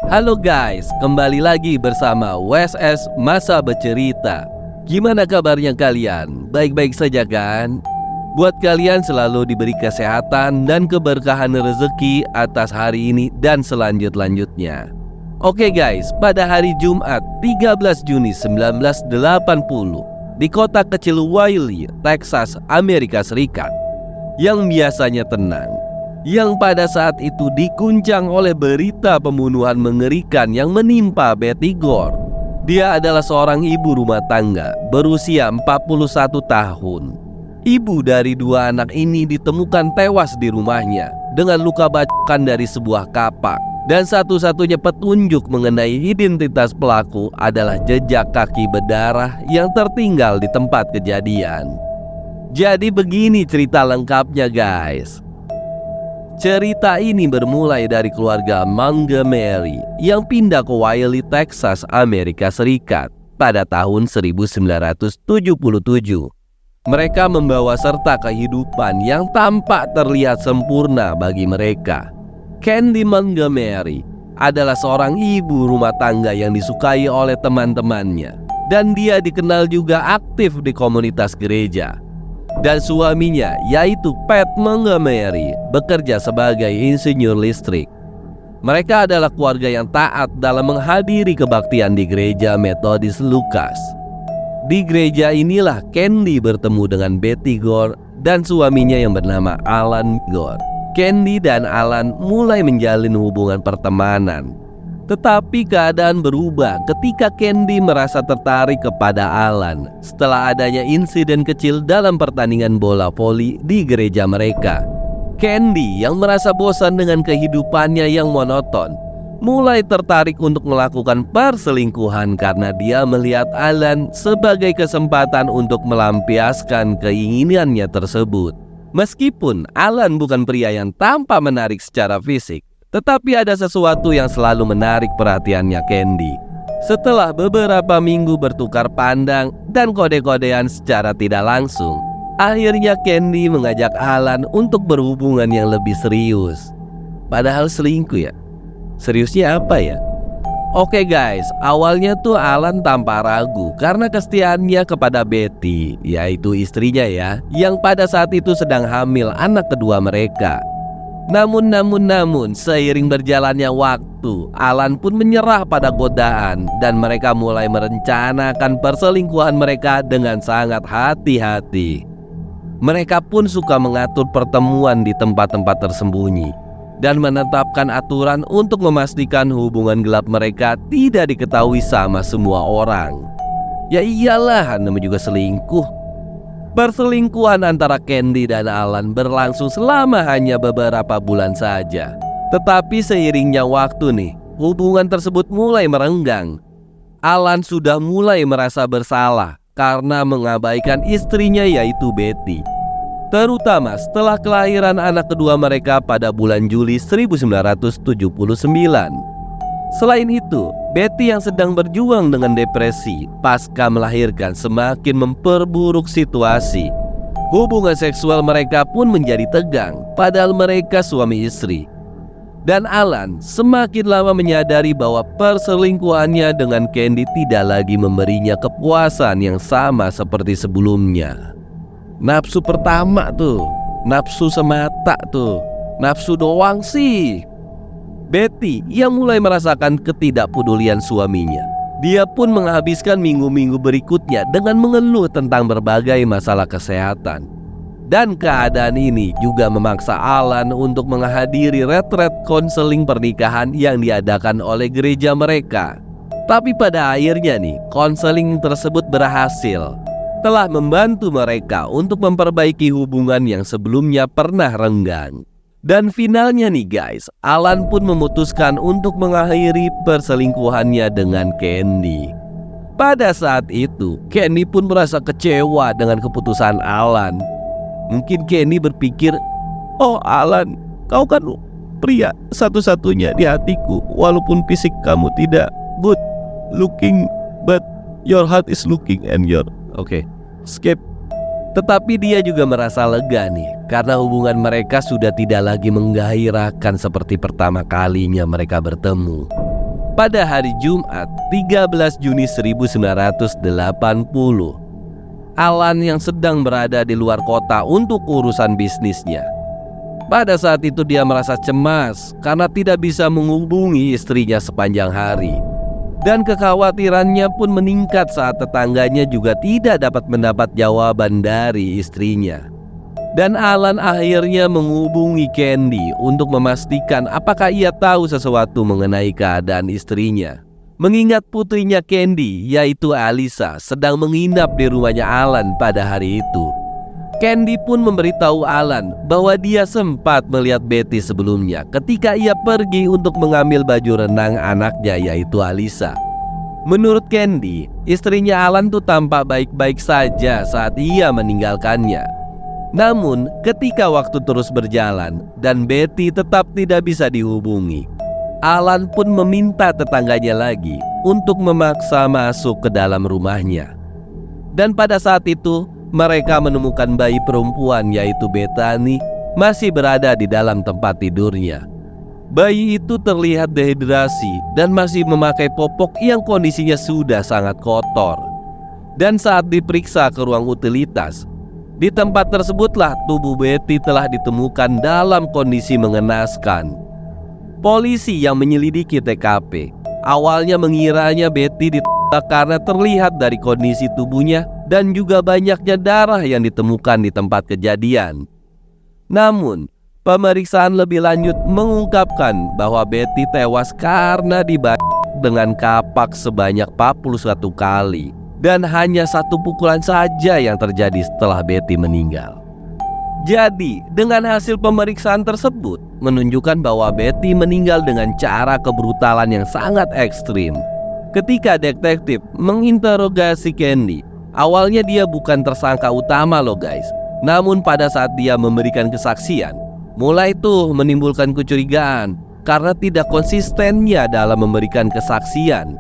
Halo guys, kembali lagi bersama WSS Masa Bercerita. Gimana kabarnya kalian? Baik-baik saja kan? Buat kalian selalu diberi kesehatan dan keberkahan rezeki atas hari ini dan selanjut-lanjutnya. Oke guys, pada hari Jumat 13 Juni 1980 di kota kecil Wylie, Texas, Amerika Serikat, yang biasanya tenang, yang pada saat itu diguncang oleh berita pembunuhan mengerikan yang menimpa Betty Gore. Dia adalah seorang ibu rumah tangga berusia 41 tahun. Ibu dari dua anak ini ditemukan tewas di rumahnya dengan luka bacokan dari sebuah kapak. Dan satu-satunya petunjuk mengenai identitas pelaku adalah jejak kaki berdarah yang tertinggal di tempat kejadian. Jadi begini cerita lengkapnya guys. Cerita ini bermulai dari keluarga Montgomery yang pindah ke Wylie, Texas, Amerika Serikat pada tahun 1977. Mereka membawa serta kehidupan yang tampak terlihat sempurna bagi mereka. Candy Montgomery adalah seorang ibu rumah tangga yang disukai oleh teman-temannya, dan dia dikenal juga aktif di komunitas gereja. Dan suaminya, yaitu Pat Montgomery, bekerja sebagai insinyur listrik. Mereka adalah keluarga yang taat dalam menghadiri kebaktian di gereja Metodis Lukas. Di gereja inilah Candy bertemu dengan Betty Gore dan suaminya yang bernama Alan Gore. Candy dan Alan mulai menjalin hubungan pertemanan. Tetapi keadaan berubah ketika Candy merasa tertarik kepada Alan setelah adanya insiden kecil dalam pertandingan bola voli di gereja mereka. Candy yang merasa bosan dengan kehidupannya yang monoton mulai tertarik untuk melakukan perselingkuhan karena dia melihat Alan sebagai kesempatan untuk melampiaskan keinginannya tersebut. Meskipun Alan bukan pria yang tampak menarik secara fisik, tetapi ada sesuatu yang selalu menarik perhatiannya Candy. Setelah beberapa minggu bertukar pandang dan kode-kodean secara tidak langsung, akhirnya Candy mengajak Alan untuk berhubungan yang lebih serius. Padahal selingkuh ya? Seriusnya apa ya? Oke guys, awalnya tuh Alan tanpa ragu karena kesetiaannya kepada Betty, yaitu istrinya ya, yang pada saat itu sedang hamil anak kedua mereka. Namun seiring berjalannya waktu, Alan pun menyerah pada godaan dan mereka mulai merencanakan perselingkuhan mereka dengan sangat hati-hati. Mereka pun suka mengatur pertemuan di tempat-tempat tersembunyi dan menetapkan aturan untuk memastikan hubungan gelap mereka tidak diketahui sama semua orang. Ya iyalah, namanya juga selingkuh. Perselingkuhan antara Candy dan Alan berlangsung selama hanya beberapa bulan saja. Tetapi seiringnya waktu nih, hubungan tersebut mulai merenggang. Alan sudah mulai merasa bersalah karena mengabaikan istrinya yaitu Betty, terutama setelah kelahiran anak kedua mereka pada bulan Juli 1979. Selain itu, Betty yang sedang berjuang dengan depresi pasca melahirkan semakin memperburuk situasi. Hubungan seksual mereka pun menjadi tegang, padahal mereka suami istri. Dan Alan semakin lama menyadari bahwa perselingkuhannya dengan Candy tidak lagi memberinya kepuasan yang sama seperti sebelumnya. Nafsu pertama tuh, nafsu semata tuh, nafsu doang sih. Betty yang mulai merasakan ketidakpedulian suaminya. Dia pun menghabiskan minggu-minggu berikutnya dengan mengeluh tentang berbagai masalah kesehatan. Dan keadaan ini juga memaksa Alan untuk menghadiri retret konseling pernikahan yang diadakan oleh gereja mereka. Tapi pada akhirnya nih, konseling tersebut berhasil, telah membantu mereka untuk memperbaiki hubungan yang sebelumnya pernah renggang. Dan finalnya nih guys, Alan pun memutuskan untuk mengakhiri perselingkuhannya dengan Candy. Pada saat itu, Candy pun merasa kecewa dengan keputusan Alan. Mungkin Candy berpikir, "Oh Alan, kau kan pria satu-satunya di hatiku. Walaupun fisik kamu tidak good looking, but your heart is looking and your..." Oke, skip. Tetapi dia juga merasa lega nih, karena hubungan mereka sudah tidak lagi menggairahkan seperti pertama kalinya mereka bertemu. pada hari Jumat 13 Juni 1980. Alan yang sedang berada di luar kota untuk urusan bisnisnya. Pada saat itu dia merasa cemas karena tidak bisa menghubungi istrinya sepanjang hari. Dan kekhawatirannya pun meningkat saat tetangganya juga tidak dapat mendapat jawaban dari istrinya. Dan Alan akhirnya menghubungi Candy untuk memastikan apakah ia tahu sesuatu mengenai keadaan istrinya. Mengingat putrinya Candy, yaitu Alisa, sedang menginap di rumahnya Alan pada hari itu. Candy pun memberitahu Alan bahwa dia sempat melihat Betty sebelumnya ketika ia pergi untuk mengambil baju renang anaknya, yaitu Alisa. Menurut Candy, istrinya Alan tuh tampak baik-baik saja saat ia meninggalkannya. Namun ketika waktu terus berjalan dan Betty tetap tidak bisa dihubungi, Alan pun meminta tetangganya lagi untuk memaksa masuk ke dalam rumahnya. Dan pada saat itu mereka menemukan bayi perempuan, yaitu Bethany, masih berada di dalam tempat tidurnya. Bayi itu terlihat dehidrasi dan masih memakai popok yang kondisinya sudah sangat kotor. Dan saat diperiksa ke ruang utilitas, di tempat tersebutlah tubuh Betty telah ditemukan dalam kondisi mengenaskan. Polisi yang menyelidiki TKP awalnya mengiranya Betty ditembak karena terlihat dari kondisi tubuhnya dan juga banyaknya darah yang ditemukan di tempat kejadian. Namun, pemeriksaan lebih lanjut mengungkapkan bahwa Betty tewas karena dibacok dengan kapak sebanyak 41 kali dan hanya satu pukulan saja yang terjadi setelah Betty meninggal. Jadi, dengan hasil pemeriksaan tersebut menunjukkan bahwa Betty meninggal dengan cara kebrutalan yang sangat ekstrim. Ketika detektif menginterogasi Candy, awalnya dia bukan tersangka utama loh guys. Namun pada saat dia memberikan kesaksian, mulai tuh menimbulkan kecurigaan karena tidak konsistennya dalam memberikan kesaksian.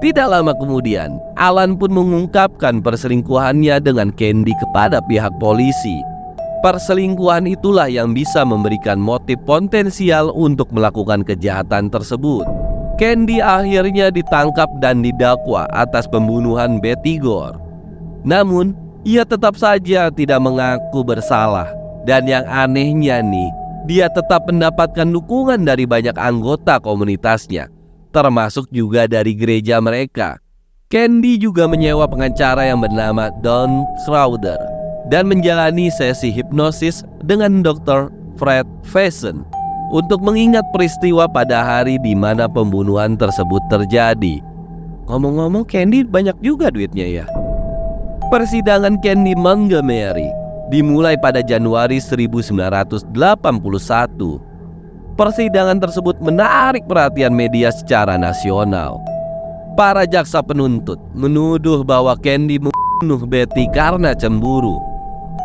Tidak lama kemudian, Alan pun mengungkapkan perselingkuhannya dengan Candy kepada pihak polisi. Perselingkuhan itulah yang bisa memberikan motif potensial untuk melakukan kejahatan tersebut. Candy akhirnya ditangkap dan didakwa atas pembunuhan Betty Gore. Namun, ia tetap saja tidak mengaku bersalah. Dan yang anehnya nih, dia tetap mendapatkan dukungan dari banyak anggota komunitasnya, termasuk juga dari gereja mereka. Candy juga menyewa pengacara yang bernama Don Crowder dan menjalani sesi hipnosis dengan Dr. Fred Faison untuk mengingat peristiwa pada hari di mana pembunuhan tersebut terjadi. Ngomong-ngomong, Candy banyak juga duitnya ya. Persidangan Candy Montgomery dimulai pada Januari 1981. Persidangan tersebut menarik perhatian media secara nasional. Para jaksa penuntut menuduh bahwa Candy membunuh Betty karena cemburu.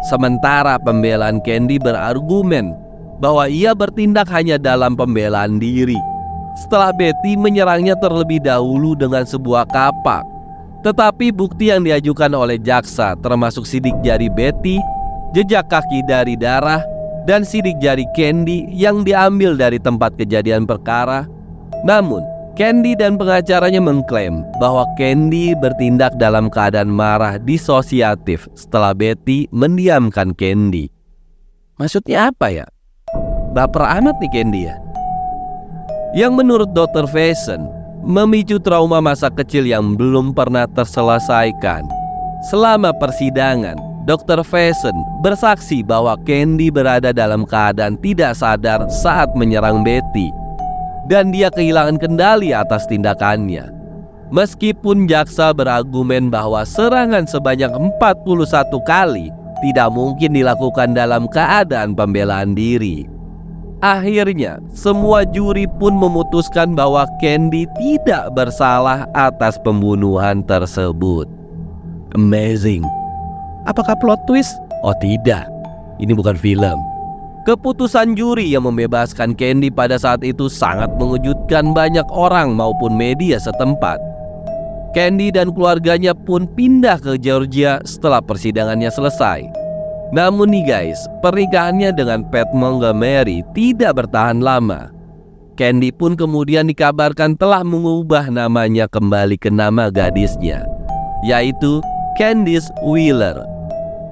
Sementara pembelaan Candy berargumen bahwa ia bertindak hanya dalam pembelaan diri setelah Betty menyerangnya terlebih dahulu dengan sebuah kapak. Tetapi bukti yang diajukan oleh jaksa termasuk sidik jari Betty, jejak kaki dari darah, dan sidik jari Candy yang diambil dari tempat kejadian perkara. Namun, Candy dan pengacaranya mengklaim bahwa Candy bertindak dalam keadaan marah disosiatif setelah Betty mendiamkan Candy. Maksudnya apa ya? Baper amat nih Candy ya? Yang menurut Dr. Faison memicu trauma masa kecil yang belum pernah terselesaikan. Selama persidangan, Dr. Faison bersaksi bahwa Candy berada dalam keadaan tidak sadar saat menyerang Betty dan dia kehilangan kendali atas tindakannya. Meskipun jaksa berargumen bahwa serangan sebanyak 41 kali tidak mungkin dilakukan dalam keadaan pembelaan diri. Akhirnya, semua juri pun memutuskan bahwa Candy tidak bersalah atas pembunuhan tersebut. Amazing. Apakah plot twist? Oh tidak, ini bukan film. Keputusan juri yang membebaskan Candy pada saat itu sangat mengejutkan banyak orang maupun media setempat. Candy dan keluarganya pun pindah ke Georgia setelah persidangannya selesai. Namun nih guys, pernikahannya dengan Pat Montgomery tidak bertahan lama. Candy pun kemudian dikabarkan telah mengubah namanya kembali ke nama gadisnya, yaitu Candice Wheeler.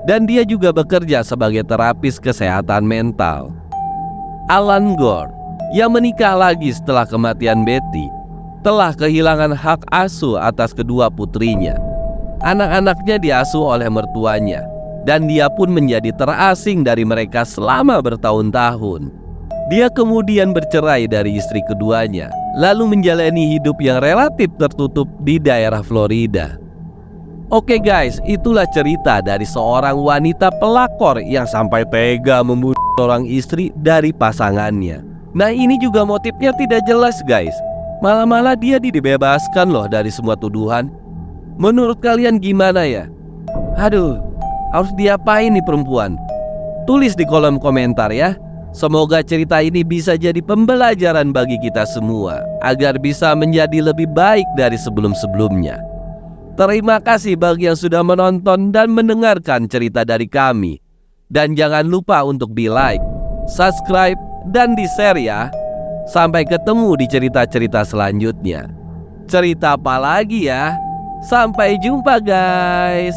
Dan dia juga bekerja sebagai terapis kesehatan mental. Alan Gore yang menikah lagi setelah kematian Betty telah kehilangan hak asuh atas kedua putrinya. Anak-anaknya diasuh oleh mertuanya, dan dia pun menjadi terasing dari mereka selama bertahun-tahun. Dia kemudian bercerai dari istri keduanya, lalu menjalani hidup yang relatif tertutup di daerah Florida. Oke guys, itulah cerita dari seorang wanita pelakor yang sampai tega membunuh seorang istri dari pasangannya. Nah, ini juga motifnya tidak jelas guys. Malah dia dibebaskan loh dari semua tuduhan. Menurut kalian gimana ya? Aduh, harus diapain nih perempuan? Tulis di kolom komentar ya. Semoga cerita ini bisa jadi pembelajaran bagi kita semua, agar bisa menjadi lebih baik dari sebelum-sebelumnya. Terima kasih bagi yang sudah menonton dan mendengarkan cerita dari kami. Dan jangan lupa untuk di-like, subscribe, dan di-share ya. Sampai ketemu di cerita-cerita selanjutnya. Cerita apa lagi ya? Sampai jumpa guys.